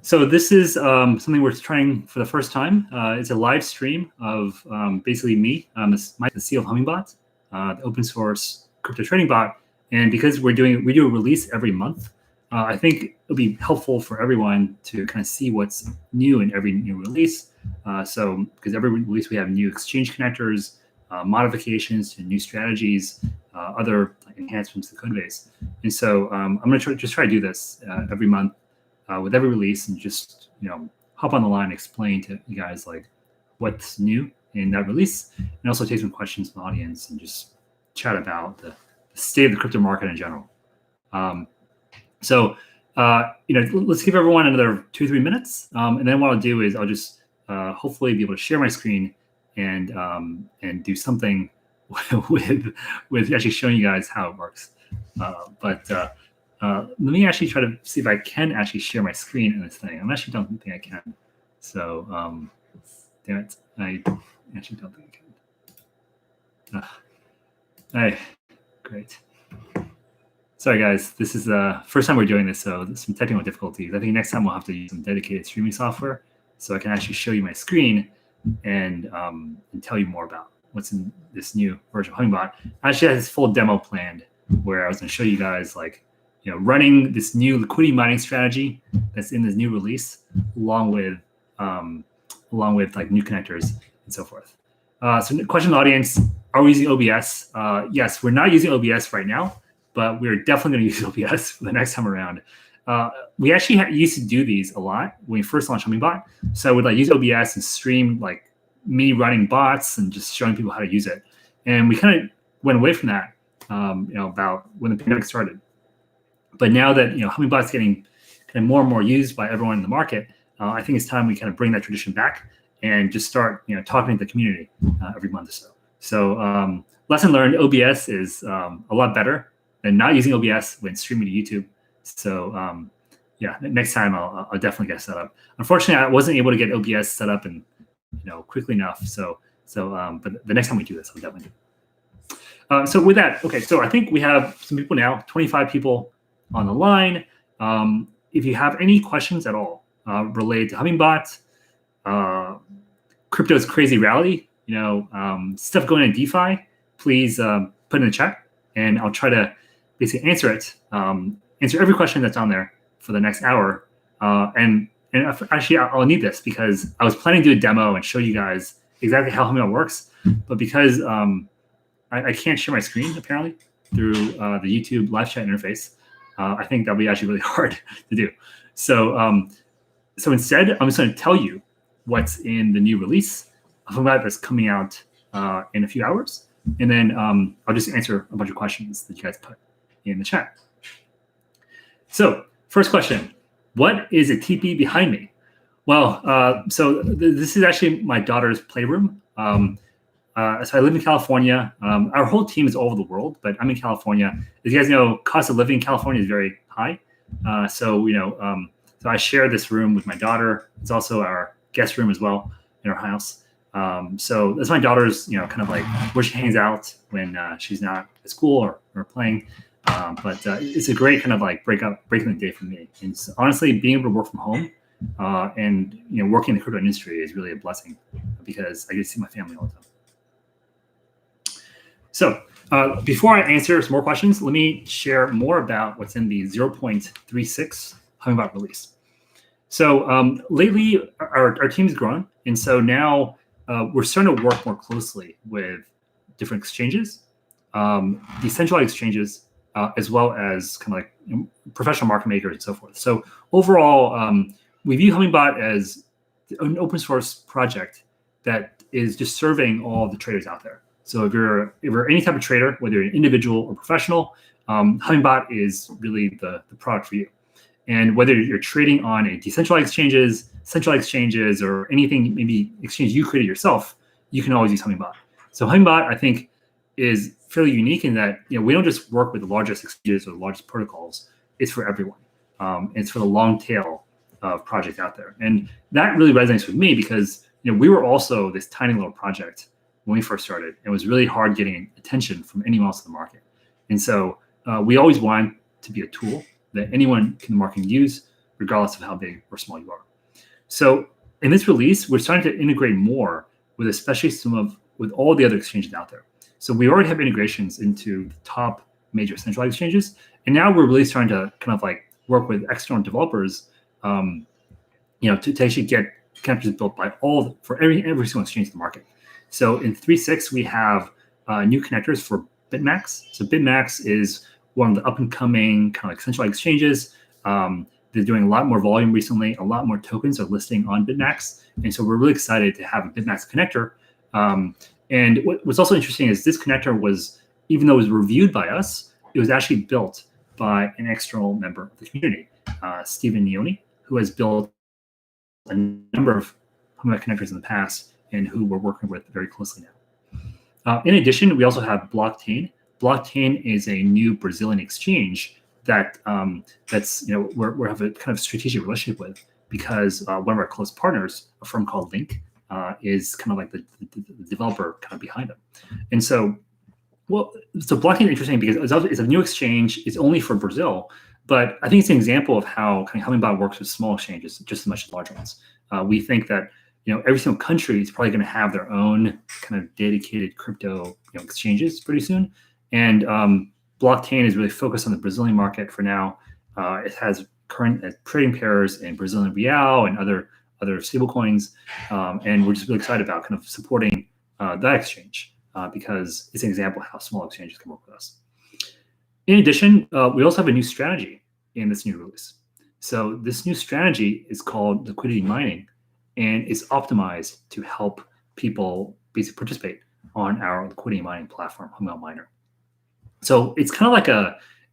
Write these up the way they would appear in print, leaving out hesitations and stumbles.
So this is something we're trying for the first time. It's a live stream of basically me, Mike, the CEO of Hummingbot, the open source crypto trading bot. And because we do a release every month, I think it'll be helpful for everyone to kind of see what's new in every new release. So because every release we have new exchange connectors, modifications to new strategies, other enhancements to the code base. And so I'm going to try to do this every month. With every release, and just hop on the line and explain to you guys like what's new in that release, and also take some questions from the audience and just chat about the state of the crypto market in general. Let's give everyone another 2-3 minutes, and then what I'll do is I'll just hopefully be able to share my screen and do something with actually showing you guys how it works. Let me actually try to see if I can actually share my screen in this thing. I actually don't think I can. So, damn it. I actually don't think I can. Great. Sorry, guys. This is the first time we're doing this, so there's some technical difficulties. I think next time we'll have to use some dedicated streaming software so I can actually show you my screen and tell you more about what's in this new version of Hummingbot. I actually had this full demo planned where I was going to show you guys like running this new liquidity mining strategy that's in this new release, along with like new connectors and so forth. So question in the audience, are we using OBS? Yes, we're not using OBS right now, but we're definitely going to use OBS for the next time around. We actually used to do these a lot when we first launched Hummingbot. So we'd like use OBS and stream like me running bots and just showing people how to use it. And we kind of went away from that, about when the pandemic started. But now that Hummingbot's getting kind of more and more used by everyone in the market, I think it's time we kind of bring that tradition back and just start talking to the community every month or so. So lesson learned: OBS is a lot better than not using OBS when streaming to YouTube. So next time I'll definitely get set up. Unfortunately, I wasn't able to get OBS set up and quickly enough. But the next time we do this, I'll definitely do. So with that, okay. So I think we have some people now, 25 people on the line. If you have any questions at all related to Hummingbot, crypto's crazy rally, stuff going on in DeFi, please put in the chat, and I'll try to basically answer it. Answer every question that's on there for the next hour. And actually, I'll need this because I was planning to do a demo and show you guys exactly how Hummingbot works, but because I can't share my screen apparently through the YouTube live chat interface. I think that'll be actually really hard to do. So instead, I'm just going to tell you what's in the new release of Hummingbot that's coming out in a few hours. And then I'll just answer a bunch of questions that you guys put in the chat. So first question, what is a teepee behind me? Well, this is actually my daughter's playroom. So I live in California. Our whole team is all over the world, but I'm in California. As you guys know, cost of living in California is very high. So I share this room with my daughter. It's also our guest room as well in our house. So that's my daughter's, kind of like where she hangs out when she's not at school or playing. But it's a great kind of like breaking the day for me. And so, honestly, being able to work from home and working in the crypto industry is really a blessing because I get to see my family all the time. So before I answer some more questions, let me share more about what's in the 0.36 Hummingbot release. So lately, our team's grown, and so now we're starting to work more closely with different exchanges, decentralized exchanges, as well as kind of like professional market makers and so forth. So overall, we view Hummingbot as an open source project that is just serving all the traders out there. So if you're any type of trader, whether you're an individual or professional, Hummingbot is really the product for you. And whether you're trading on a decentralized exchanges, centralized exchanges, or anything, maybe exchange you created yourself, you can always use Hummingbot. So Hummingbot, I think, is fairly unique in that we don't just work with the largest exchanges or the largest protocols. It's for everyone. It's for the long tail of projects out there. And that really resonates with me because we were also this tiny little project when we first started. It was really hard getting attention from anyone else in the market. And so we always want to be a tool that anyone in the market can use regardless of how big or small you are. So in this release, we're starting to integrate more with especially with all the other exchanges out there. So we already have integrations into the top major centralized exchanges, and now we're really starting to kind of like work with external developers, to actually get connectors built by for every single exchange in the market. So in 3.6, we have new connectors for BitMax. So BitMax is one of the up and coming kind of like centralized exchanges. They're doing a lot more volume recently. A lot more tokens are listing on BitMax, and so we're really excited to have a BitMax connector. And what's also interesting is this connector was, even though it was reviewed by us, it was actually built by an external member of the community, Stephen Neoni, who has built a number of Hummingbot connectors in the past and who we're working with very closely now. In addition, we also have Blockchain. Blockchain is a new Brazilian exchange that we have a kind of strategic relationship with, because one of our close partners, a firm called Link, is kind of like the developer kind of behind them. And so Blockchain is interesting because it's a new exchange. It's only for Brazil, but I think it's an example of how kind of Hummingbot works with small exchanges just as much as large ones. We think that every single country is probably going to have their own kind of dedicated crypto exchanges pretty soon, and Blockchain is really focused on the Brazilian market for now. It has current trading pairs in Brazilian real and other stablecoins, and we're just really excited about kind of supporting that exchange because it's an example of how small exchanges can work with us. In addition, we also have a new strategy in this new release. So this new strategy is called liquidity mining, and it's optimized to help people basically participate on our liquidity mining platform, Hummingbot Miner. So it's kind of like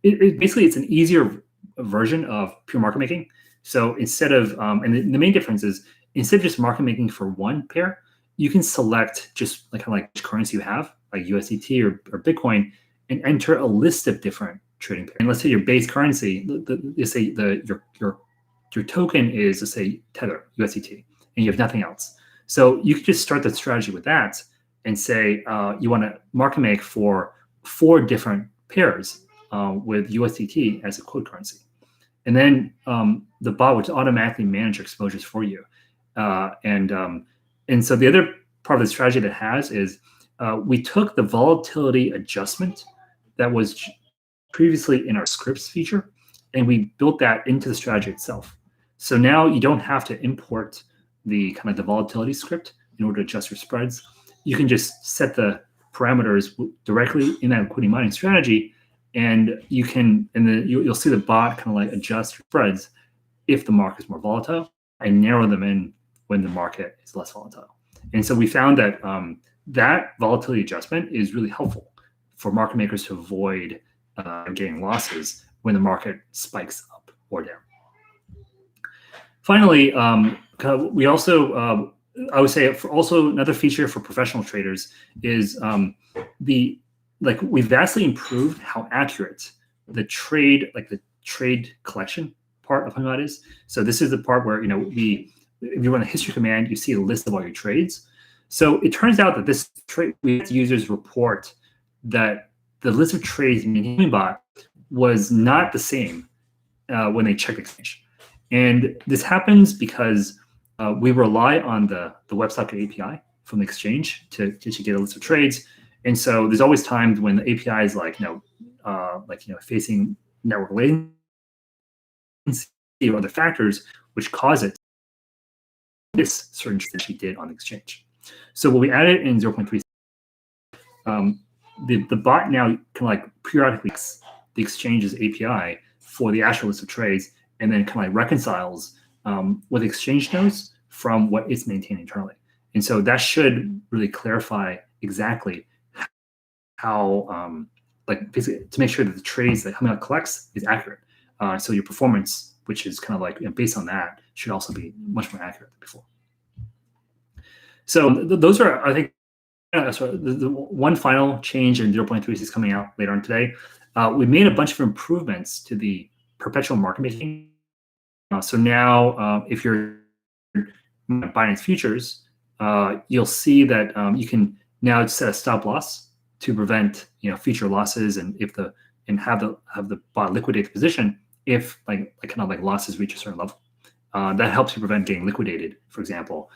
basically it's an easier version of pure market making. So instead of, and the main difference is, instead of just market making for one pair, you can select just like kind of like which currency you have, like USDT or Bitcoin, and enter a list of different trading pairs. And let's say your base currency, let's say your token is, let's say, Tether, USDT, and you have nothing else. So you could just start the strategy with that and say you want to market make for 4 different pairs with USDT as a quote currency. And then the bot would automatically manage your exposures for you. And so the other part of the strategy that has is we took the volatility adjustment that was previously in our scripts feature, and we built that into the strategy itself. So now you don't have to import the kind of the volatility script in order to adjust your spreads. You can just set the parameters directly in that liquidity mining strategy, and you'll see the bot kind of like adjust your spreads if the market is more volatile and narrow them in when the market is less volatile. And so we found that that volatility adjustment is really helpful for market makers to avoid getting losses when the market spikes up or down. Finally, we also, I would say, also another feature for professional traders is we've vastly improved how accurate the trade collection part of Hummingbot is. So this is the part where if you run a history command, you see a list of all your trades. So it turns out that this trade, we had users report that the list of trades in Hummingbot was not the same when they check exchange. And this happens because we rely on the WebSocket API from the exchange to get a list of trades. And so there's always times when the API is facing network latency or other factors which cause it this certain she did on the exchange. So what we added in 0.3, the bot now can periodically the exchange's API for the actual list of trades, and then kind of reconciles what the exchange knows from what it's maintained internally. And so that should really clarify exactly how, basically to make sure that the trades that Hummingbot collects is accurate. So your performance, which is kind of based on that, should also be much more accurate than before. So those are, I think, the one final change in 0.36 is coming out later on today. We made a bunch of improvements to the perpetual market making. So now, if you're Binance Futures, you'll see that you can now set a stop loss to prevent future losses, and have the bot liquidate the position if losses reach a certain level. that helps you prevent getting liquidated, for example.